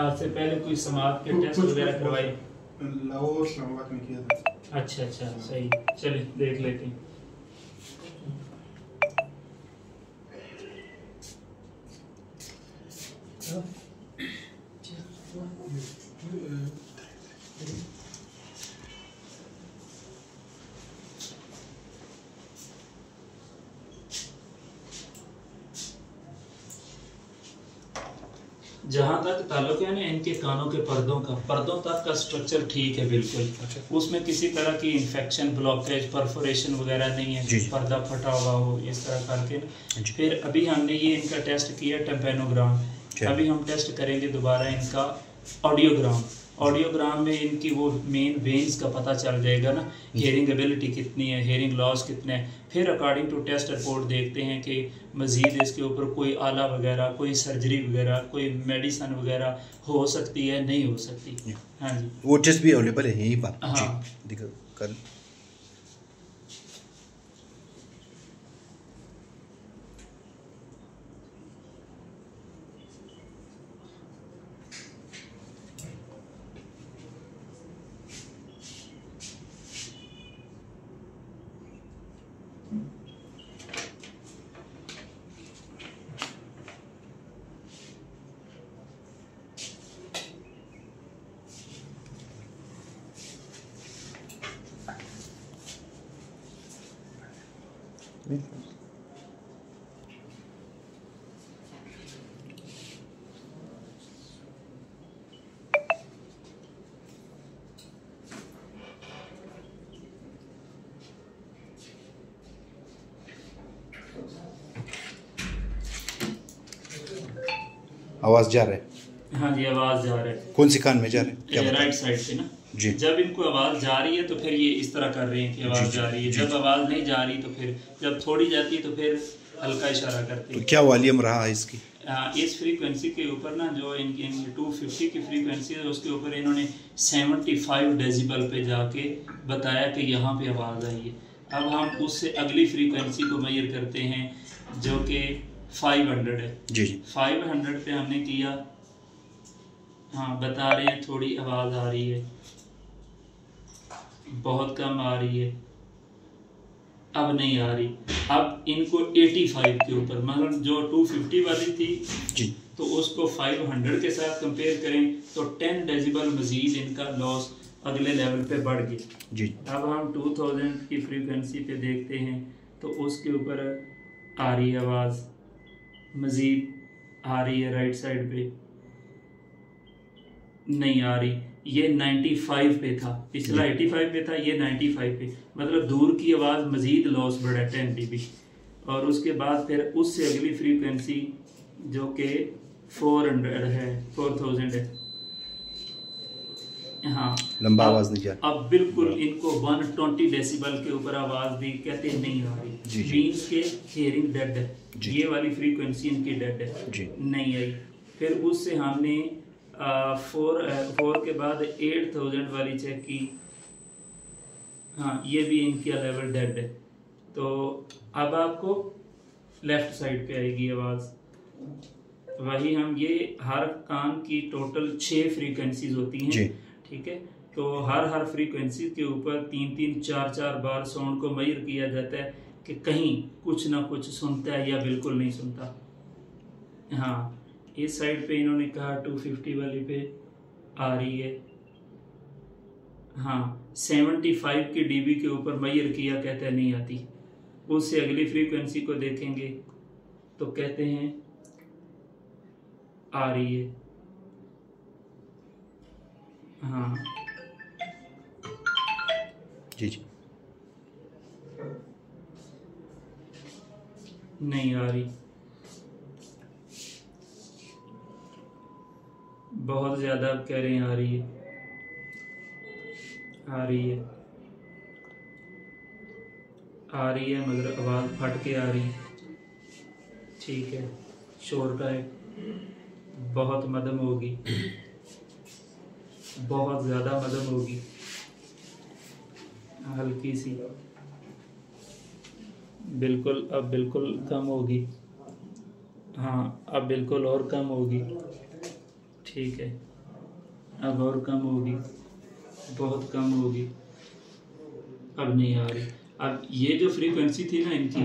आज से पहले कोई समाज के टेस्ट वगैरह करवाए? लाहौर इस्लामाबाद में किया था। अच्छा अच्छा, सही, चलिए देख लेते हैं। जहाँ तक ताल्लुक है ना इनके कानों के पर्दों तक का स्ट्रक्चर ठीक है बिल्कुल। अच्छा। उसमें किसी तरह की इन्फेक्शन, ब्लॉकेज, परफोरेशन वगैरह नहीं है, पर्दा फटा हुआ हो इस तरह करके। फिर अभी हमने ये इनका टेस्ट किया टेम्पेनोग्राम, अभी हम टेस्ट करेंगे दोबारा इनका ऑडियोग्राम। ऑडियोग्राम में इनकी वो मेन वेन्स का पता चल जाएगा ना, हेयरिंग एबिलिटी कितनी है, हेयरिंग लॉस कितने हैं। फिर अकॉर्डिंग टू टेस्ट रिपोर्ट देखते हैं कि मज़ीद इसके ऊपर कोई आला वगैरह, कोई सर्जरी वगैरह, कोई मेडिसन वगैरह हो सकती है, नहीं हो सकती। हाँ जी, वो टेस्ट भी अवेलेबल है यहीं पर। हाँ दिखा कर। आवाज जा रहा है? हाँ जी, आवाज़ जा रहा है। कौन सी कान में जा रहा है? क्या बता? राइट साइड पे ना जी। जब इनको आवाज़ जा रही है तो फिर ये इस तरह कर रहे हैं कि आवाज़ जा रही है। जब आवाज़ नहीं जा रही तो फिर जब थोड़ी जाती है तो फिर हल्का इशारा करते हैं। तो क्या वॉल्यूम रहा है इसकी? इस फ्रीक्वेंसी के ऊपर ना जो इनकी 250 की फ्रीक्वेंसी है उसके ऊपर इन्होंने 75 डेसिबल पे जाके बताया कि यहाँ पे आवाज़ आई है। अब हम उससे अगली फ्रीक्वेंसी को मेजर करते हैं जो कि 500 है। जी जी। 500 पे हमने किया, हाँ बता रहे हैं थोड़ी आवाज़ आ रही है, बहुत कम आ रही है, अब नहीं आ रही। अब इनको 85 के ऊपर, मतलब जो 250 वाली थी जी, तो उसको 500 के साथ कंपेयर करें तो 10 डेसिबल मजीद इनका लॉस अगले लेवल पे बढ़ गया जी। अब हम 2000 की फ्रीक्वेंसी पे देखते हैं तो उसके ऊपर आ रही है आवाज़, मजीद आ रही है राइट साइड पे, नहीं आ रही। ये 95 पे था, पिछला 85 पे था, ये 95 पे, मतलब दूर की आवाज़ मजीद लॉस बढ़ा 10 dB। और उसके बाद फिर उससे अगली फ्रीक्वेंसी जो कि 400 है, 4000 है, हाँ लंबा आवाज़ नहीं जा रही। अब बिल्कुल इनको 120 डेसिबल के ऊपर आवाज़ भी कहते नहीं आ रही, मीन्स के हियरिंग डेड है, ये वाली फ्रीक्वेंसी इनकी डेड है जी। नहीं आई। फिर उससे हमने 4 के बाद 8000 वाली चेक की, हाँ ये भी इनकी लेवल डेड है। तो अब आपको लेफ्ट साइड पे आएगी आवाज़। वही हम ये हर कान की टोटल 6 फ्रीक्वेंसीज होती हैं, ठीक है। तो हर फ्रीक्वेंसी के ऊपर 3-3, 4-4 बार साउंड को मेजर किया जाता है कि कहीं कुछ ना कुछ सुनता है या बिल्कुल नहीं सुनता। हाँ इस साइड पे इन्होंने कहा 250 वाली पे आ रही है, हाँ 75 की डीबी के ऊपर मेजर किया, कहते हैं नहीं आती। उससे अगली फ्रीक्वेंसी को देखेंगे तो कहते हैं आ रही है, हाँ जी जी, नहीं आ रही, बहुत ज़्यादा कह रहे हैं आ रही है, आ रही है, आ रही है, मगर आवाज़ फट के आ रही है, ठीक है। शोर का है, बहुत मदम होगी, बहुत ज़्यादा मदम होगी, हल्की सी, बिल्कुल अब बिल्कुल कम होगी, हाँ अब बिल्कुल और कम होगी, ठीक है। अब और कम होगी, बहुत कम होगी, अब नहीं आ रही। अब ये जो फ्रीक्वेंसी थी ना इनकी,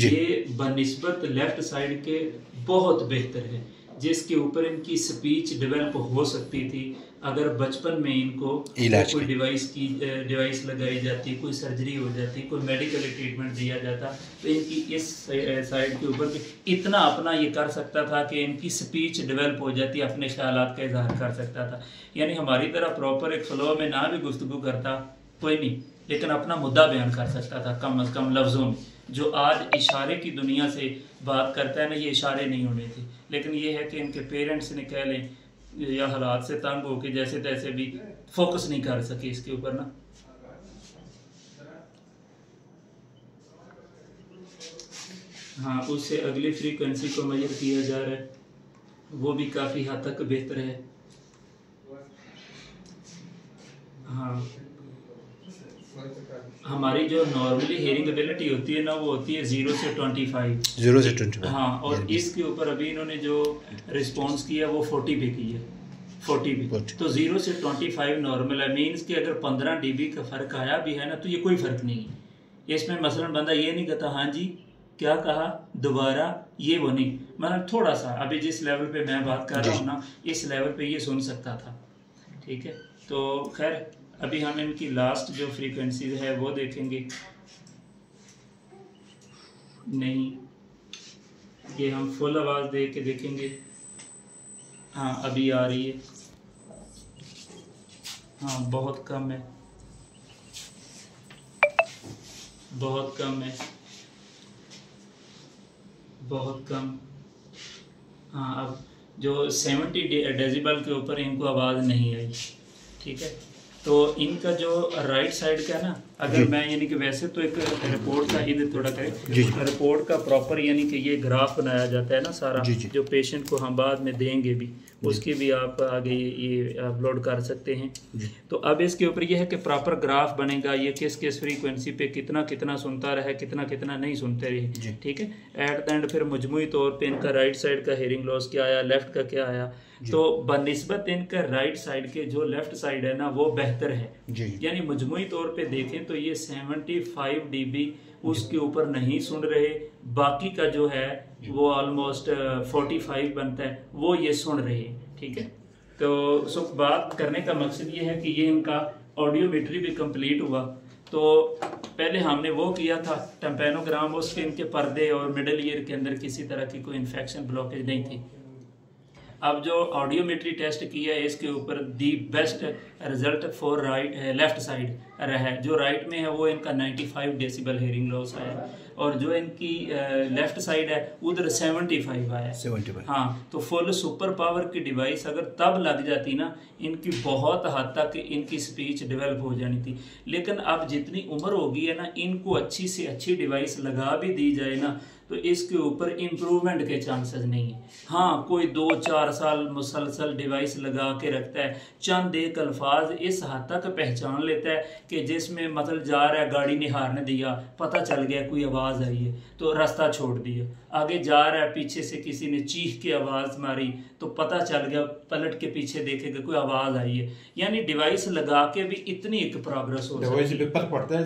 ये बनिस्बत लेफ्ट साइड के बहुत बेहतर है, जिसके ऊपर इनकी स्पीच डेवलप हो सकती थी अगर बचपन में इनको कोई डिवाइस लगाई जाती, कोई सर्जरी हो जाती, कोई मेडिकल ट्रीटमेंट दिया जाता, तो इनकी इस साइड के ऊपर इतना अपना ये कर सकता था कि इनकी स्पीच डेवलप हो जाती, अपने ख्यालात का इजहार कर सकता था। यानी हमारी तरह प्रॉपर एक फ्लो में ना भी गुफ्तगू करता कोई नहीं, लेकिन अपना मुद्दा बयान कर सकता था कम अज़ कम लफ्ज़ों में। जो आज इशारे की दुनिया से बात करता है ना, ये इशारे नहीं होने थे। लेकिन ये है कि इनके पेरेंट्स ने कह लें या हालात से तंग हो के जैसे तैसे भी फोकस नहीं कर सके इसके ऊपर ना। हाँ, उससे अगली फ्रीक्वेंसी को मेजर किया जा रहा है, वो भी काफ़ी हद तक बेहतर है। हाँ, हमारी जो नॉर्मली हेयरिंग एबिलिटी होती है ना, वो होती है 0 से 25। 0 से 25। हाँ, और इसके ऊपर अभी इन्होंने जो रिस्पॉन्स किया वो 40 पे की है, 40 पे। तो 0 से 25 नॉर्मल है, मीन्स कि अगर 15 dB का फ़र्क आया भी है ना, तो ये कोई फ़र्क नहीं है इसमें। मसलन बंदा ये नहीं कहता हाँ जी क्या कहा दोबारा, ये वो नहीं, मतलब थोड़ा सा अभी जिस लेवल पे मैं बात कर रहा हूँ ना, इस लेवल पे ये सुन सकता था। ठीक है, तो खैर अभी हम इनकी लास्ट जो फ्रीक्वेंसी है वो देखेंगे। नहीं, ये हम फुल आवाज़ दे के देखेंगे। हाँ, अभी आ रही है। हाँ, बहुत कम है, बहुत कम है, बहुत कम। हाँ, अब जो 70 डेसिबल के ऊपर इनको आवाज़ नहीं आई। ठीक है, तो इनका जो राइट साइड का ना, अगर मैं यानी कि वैसे तो एक रिपोर्ट का इधर थोड़ा करें, रिपोर्ट का प्रॉपर यानी कि ये ग्राफ बनाया जाता है ना सारा, जो पेशेंट को हम बाद में देंगे भी, उसकी भी आप आगे ये अपलोड कर सकते हैं। तो अब इसके ऊपर ये है कि प्रॉपर ग्राफ बनेगा, ये किस किस फ्रीक्वेंसी पे कितना कितना सुनता रहे, कितना कितना नहीं सुनते रहे। ठीक है, एट द एंड फिर मजमूई तौर पे इनका राइट साइड का हेयरिंग लॉस क्या आया, लेफ्ट का क्या आया। तो बनिस्बत इनका राइट साइड के जो लेफ्ट साइड है ना, वो बेहतर है। यानी मजमूई तौर पे देखें तो ये 75 dB उसके ऊपर नहीं सुन रहे, बाकी का जो है वो ऑलमोस्ट 45 बनता है, वो ये सुन रहे हैं। ठीक है, तो बात करने का मकसद ये है कि ये इनका ऑडियोमेट्री भी कंप्लीट हुआ। तो पहले हमने वो किया था टेम्पेनोग्राम, उसके इनके पर्दे और मिडल ईयर के अंदर किसी तरह की कोई इन्फेक्शन ब्लॉकेज नहीं थी। अब जो ऑडियोमेट्री टेस्ट किया है इसके ऊपर the best result for left side रहा है। जो राइट में है वो इनका 95 डेसिबल हेयरिंग लॉस है, और जो इनकी लेफ्ट साइड है उधर 75 आया। 75। हाँ, तो फुल सुपर पावर की डिवाइस अगर तब लग जाती ना, इनकी बहुत हद तक इनकी स्पीच डेवलप हो जानी थी। लेकिन अब जितनी उम्र हो गई है ना, इनको अच्छी से अच्छी डिवाइस लगा भी दी जाए ना, तो इसके ऊपर इम्प्रूवमेंट के चांसेस नहीं है। हाँ, कोई 2-4 साल मुसलसल डिवाइस लगा के रखता है, चंद एक अल्फाज इस हद तक पहचान लेता है कि जिसमें मतलब जा रहा है, गाड़ी ने हारने दिया, पता चल गया कोई आवाज़ आई है तो रास्ता छोड़ दिया, आगे जा रहा है पीछे से किसी ने चीख के आवाज़ मारी तो पता चल गया, पलट के पीछे देखेगा कोई आवाज़ आई है। यानी डिवाइस लगा के भी इतनी एक प्रोग्रेस हो सकती है। फर्क पड़ता है,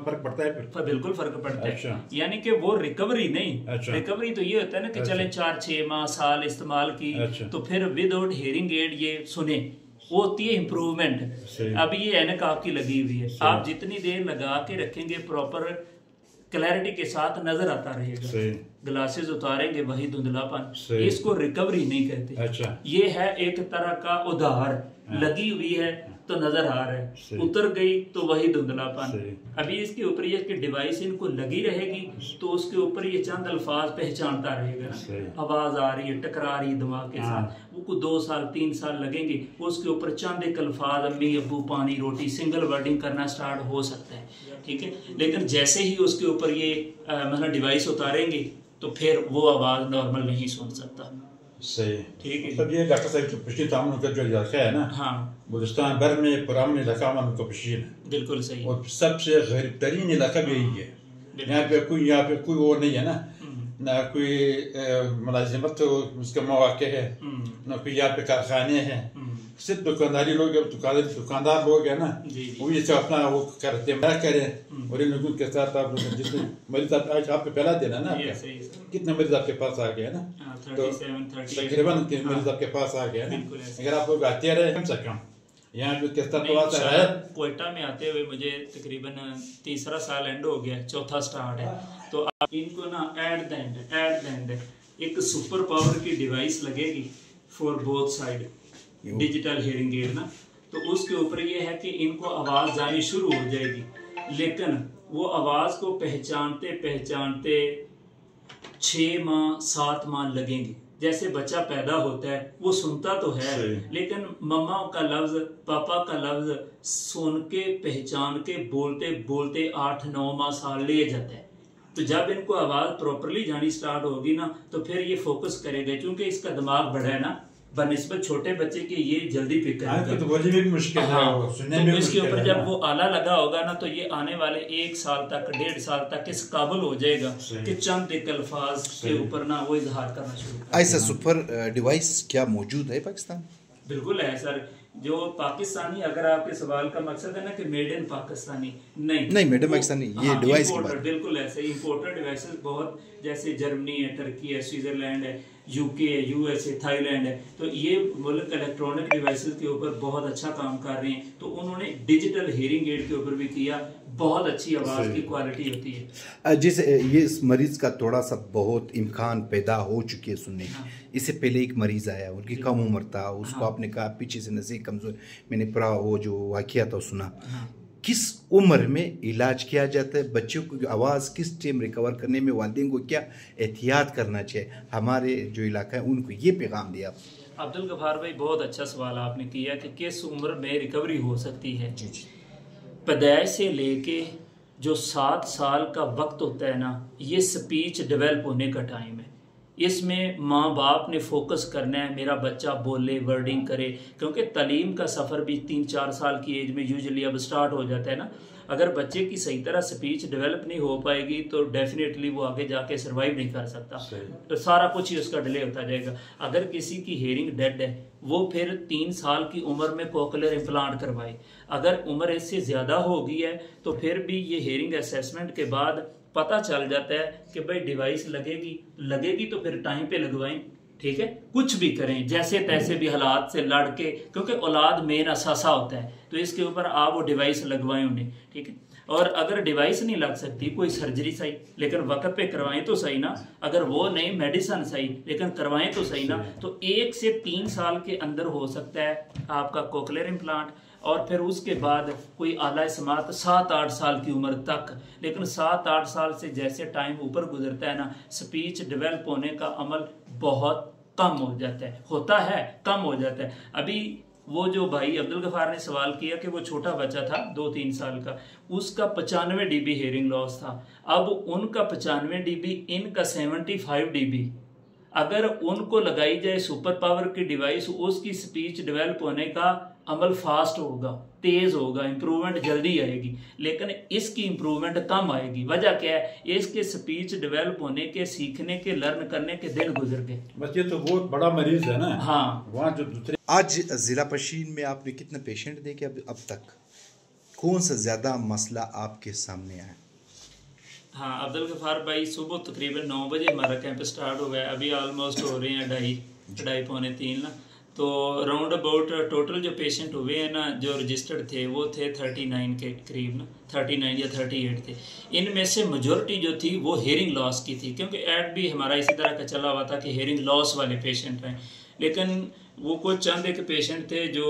फर्क पड़ता है, फिर बिल्कुल फर्क पड़ता है। यानी कि वो रिकवरी नहीं, रिकवरी तो ये होता है ना कि चले 4-6 माह साल इस्तेमाल की तो फिर विदाउट हेयरिंग एड ये सुने, होती है इम्प्रूवमेंट। अभी ये ऐनक आपकी लगी हुई है, आप जितनी देर लगा के रखेंगे प्रॉपर क्लैरिटी के साथ नजर आता रहेगा, ग्लासेस उतारेंगे वही धुंधलापन, इसको रिकवरी नहीं कहते। ये है एक तरह का उधार, लगी हुई है तो नजर आ रहा है, उतर गई तो वही धुंधलापन। अभी इसके ऊपर ये कि डिवाइस इनको लगी रहेगी तो उसके ऊपर ये चंद अल्फाज पहचानता रहेगा, आवाज आ रही है, टकरा रही है दिमाग के साथ, वो 2 साल 3 साल लगेंगे, उसके ऊपर चंद एक अल्फाज अम्मी अब्बू पानी रोटी सिंगल वर्डिंग करना स्टार्ट हो सकता है। ठीक है, लेकिन जैसे ही उसके ऊपर ये मतलब डिवाइस उतारेंगे तो फिर वो आवाज नॉर्मल नहीं सुन सकता। सही, ठीक है। तब ये डॉक्टर साहब जो पिछले तामन का जो इलाका है ना, हाँ, बलूचिस्तान भर में पुराने इलाका में मुकबशीर है। बिल्कुल सही, और सबसे गरीब तरीन इलाका भी यही है। यहाँ पे कोई वो नहीं है ना कोई मुलाजिमत उसका मौके है, ना कोई यहाँ पे कारखाने हैं, सिर्फ दुकानदारी लोग दुकानदार लोग है ना, वो ये अपना वो करते मैं करें और इन लोगों के साथ आप जितने मरीज आज आप पे पहला देना ना, कितने मरीज आपके पास आ गए ना, तो तकरीबन मरीज आपके पास आ गए ना। अगर आप लोग आते रहे कम से कम यहाँ पे किस तरह है। कोयटा में आते हुए मुझे तकरीबन तीसरा साल एंड हो गया, चौथा स्टार्ट है। तो आप इनको ना एट द एंड एक सुपर पावर की डिवाइस लगेगी for both side, digital hearing aid ना। तो उसके ऊपर ये है कि इनको आवाज़ जानी शुरू हो जाएगी, लेकिन वो आवाज़ को पहचानते पहचानते 6 माह 7 माह लगेंगे। जैसे बच्चा पैदा होता है वो सुनता तो है, लेकिन मम्मा का लफ्ज पापा का लफ्ज सुन के पहचान के बोलते बोलते 8-9 माह साल ले जाता है। तो जब इनको आवाज़ प्रॉपरली जानी स्टार्ट होगी ना, तो फिर ये फोकस करेगा, क्योंकि इसका दिमाग बड़ा है ना बनिस्बत छोटे बच्चे के, ये जल्दी पिक करेगा। तो बोलने में भी मुश्किल है, सुनने में भी इसके मुश्किल ऊपर है। जब वो आला लगा होगा ना, तो ये आने वाले 1 साल तक 1.5 साल तक इस काबिल हो जाएगा कि चंद एक अल्फाज के ऊपर ना वो इजहार करना शुरू कर। ऐसा सुपर डिवाइस क्या मौजूद है पाकिस्तान? बिल्कुल है सर। जो पाकिस्तानी, अगर आपके सवाल का मकसद है ना कि मेड इन पाकिस्तानी, नहीं मेड इन पाकिस्तानी, ये डिवाइस की बात। बिल्कुल ऐसे इंपोर्टेड डिवाइसेस बहुत, जैसे जर्मनी है, टर्की है, स्विट्जरलैंड है, यूके है, यूएसए, थाईलैंड है। तो ये मुल्क इलेक्ट्रॉनिक डिवाइसेस के ऊपर बहुत अच्छा काम कर रहे हैं। तो उन्होंने डिजिटल हियरिंग एड के ऊपर भी किया, बहुत अच्छी आवाज़ की क्वालिटी होती है। जैसे ये इस मरीज का थोड़ा सा बहुत इम्कान पैदा हो चुकी है सुनने की। इससे पहले एक मरीज आया, उनकी कम उम्र था, उसको आपने कहा पीछे से नज़ीर कमज़ोर, मैंने पूरा वो जो वाक़या था सुना। किस उम्र में इलाज किया जाता है? बच्चों की आवाज़ किस टाइम रिकवर करने में वालिदैन को क्या एहतियात करना चाहिए? हमारे जो इलाका है उनको ये पैगाम दिया। अब्दुल गफार भाई, बहुत अच्छा सवाल आपने किया कि किस उम्र में रिकवरी हो सकती है। जी जी। पैदाइश से लेके जो 7 साल का वक्त होता है ना, ये स्पीच डेवलप होने का टाइम है। इसमें माँ बाप ने फोकस करना है, मेरा बच्चा बोले, वर्डिंग करे, क्योंकि तालीम का सफ़र भी 3-4 साल की एज में यूजुअली अब स्टार्ट हो जाता है ना। अगर बच्चे की सही तरह स्पीच डेवलप नहीं हो पाएगी तो डेफिनेटली वो आगे जाके सर्वाइव नहीं कर सकता, तो सारा कुछ ही उसका डिले होता जाएगा। अगर किसी की हेयरिंग डेड है, वो फिर 3 साल की उम्र में कोक्लियर इम्प्लांट करवाए। अगर उम्र इससे ज़्यादा हो गई है तो फिर भी ये हेयरिंग असेसमेंट के बाद पता चल जाता है कि भाई डिवाइस लगेगी तो फिर टाइम पे लगवाएं, ठीक है। कुछ भी करें, जैसे तैसे भी हालात से लड़ के, क्योंकि औलाद मेन असासा होता है, तो इसके ऊपर आप वो डिवाइस लगवाएं उन्हें, ठीक है। और अगर डिवाइस नहीं लग सकती, कोई सर्जरी सही, लेकिन वक्त पे करवाएं तो सही ना। अगर वो नहीं, मेडिसिन सही, लेकिन करवाएं तो सही ना। तो 1 से 3 साल के अंदर हो सकता है आपका कोक्लियर इम्प्लांट, और फिर उसके बाद कोई आला समात 7-8 साल की उम्र तक। लेकिन 7-8 साल से जैसे टाइम ऊपर गुजरता है ना, स्पीच डेवलप होने का अमल बहुत कम हो जाता है, होता है कम हो जाता है। अभी वो जो भाई अब्दुल गफार ने सवाल किया कि वो छोटा बच्चा था 2-3 साल का, उसका 95 dB हेयरिंग लॉस था। अब उनका 95 dB, इनका 75 dB। अगर उनको लगाई जाए सुपर पावर की डिवाइस, उसकी स्पीच डेवलप होने का अमल फास्ट होगा, तेज होगा, इम्प्रूवमेंट जल्दी आएगी। लेकिन इसकी इम्प्रूवमेंट कम आएगी। वजह क्या है? इसके स्पीच डेवलप होने के, सीखने के, लर्न करने के दिन गुजर गए। बस ये तो बहुत बड़ा मरीज है ना। हाँ, वहाँ जो दूसरे आज जिला पशीन में आपने कितने पेशेंट देखे अब तक? कौन सा ज़्यादा मसला आपके सामने आया? हाँ अब्दुल गफार भाई, सुबह तकरीबन 9 बजे हमारा कैंप स्टार्ट हो गया। अभी ऑलमोस्ट हो रहे हैं 2:30-2:45 ना। तो राउंड अबाउट टोटल जो पेशेंट हुए हैं ना, जो रजिस्टर्ड थे, वो थे 39 के करीब ना, 39 या 38 थे। इनमें से मेजॉरिटी जो थी वो हेयरिंग लॉस की थी, क्योंकि ऐड भी हमारा इसी तरह का चला हुआ था कि हेयरिंग लॉस वाले पेशेंट हैं। लेकिन वो कुछ चंद एक पेशेंट थे जो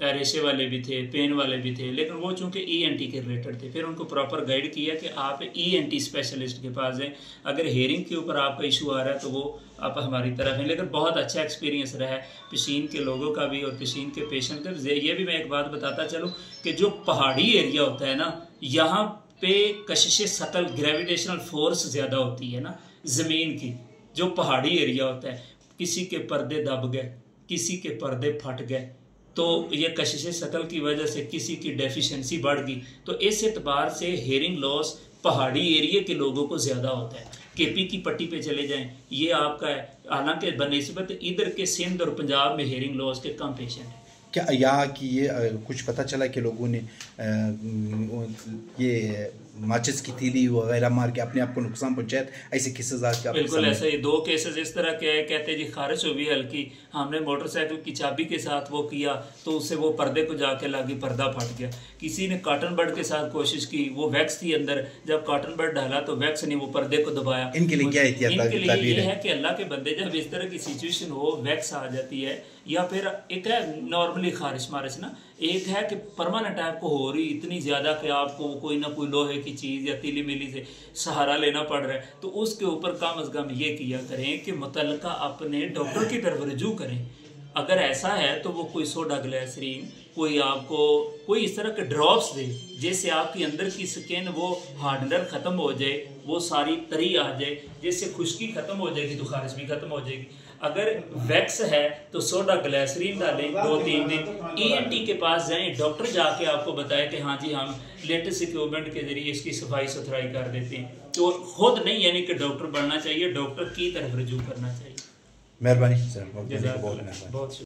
रेशे वाले भी थे, पेन वाले भी थे, लेकिन वो चूंकि ENT के रिलेटेड थे। फिर उनको प्रॉपर गाइड किया कि आप ENT स्पेशलिस्ट के पास हैं, अगर हेयरिंग के ऊपर आपका इशू आ रहा है तो वो आप हमारी तरफ हैं। लेकिन बहुत अच्छा एक्सपीरियंस रहा है पशीन के लोगों का भी और पशीन के पेशेंट का। ये भी मैं एक बात बताता चलूँ कि जो पहाड़ी एरिया होता है ना, यहाँ पे कशिश सकल, ग्रेविटेशनल फोर्स ज़्यादा होती है ना ज़मीन की। जो पहाड़ी एरिया होता है, किसी के पर्दे दब गए, किसी के पर्दे फट गए, तो ये कशिश शकल की वजह से किसी की डेफिशिएंसी बढ़ गई। तो इस एतबार से हेयरिंग लॉस पहाड़ी एरिया के लोगों को ज़्यादा होता है। KP की पट्टी पे चले जाएं, ये आपका है। हालांकि बनिस्बत इधर के सिंध और पंजाब में हेयरिंग लॉस के कम पेशेंट हैं। क्या या कि ये कुछ पता चला कि लोगों ने ये माचिस की तीली वगैरह मार के अपने आप को नुकसान पहुंचाया, ऐसे केसेस आज बिल्कुल ऐसा ही 2 केसेस इस तरह के है। कहते जी खारिश हुई हल्की, हमने मोटरसाइकिल की चाबी के साथ वो किया तो उससे वो पर्दे को जाके लगी, पर्दा फट गया। किसी ने कॉटन बड के साथ कोशिश की, वो वैक्स थी अंदर, जब कॉटन बड डाला तो वैक्स ने वो पर्दे को दबाया। इनके लिए क्या एहतियात? इनके लिए ये है कि अल्लाह के बंदे जब इस तरह की सिचुएशन हो, वैक्स आ जाती है, या फिर एक है नॉर्मली खारिश मारिश ना, एक है कि परमानेंट आपको हो रही इतनी ज़्यादा कि आपको कोई ना कोई लोहे की चीज़ या तीली मिली से सहारा लेना पड़ रहा है, तो उसके ऊपर कम अज़ कम ये किया करें कि मुतल्लिका अपने डॉक्टर की तरफ रुजू करें। अगर ऐसा है तो वो कोई सोडा ग्लिसरीन, कोई आपको कोई इस तरह के ड्रॉप्स दे जिससे आपकी अंदर की स्किन वो हार्डनर ख़त्म हो जाए, वो सारी तरी आ जाए, जिससे खुश्की ख़त्म हो जाएगी तो खारिश भी ख़त्म हो जाएगी। अगर वैक्स है तो सोडा ग्लिसरीन डालें 2-3 दिन, ENT के पास जाएं, डॉक्टर जाके आपको बताए कि हाँ जी हम लेटेस्ट इक्विपमेंट के जरिए इसकी सफाई सुथराई कर देते हैं। तो खुद नहीं यानी कि डॉक्टर बनना चाहिए, डॉक्टर की तरफ रुजू करना चाहिए। मेहरबानी सर, बहुत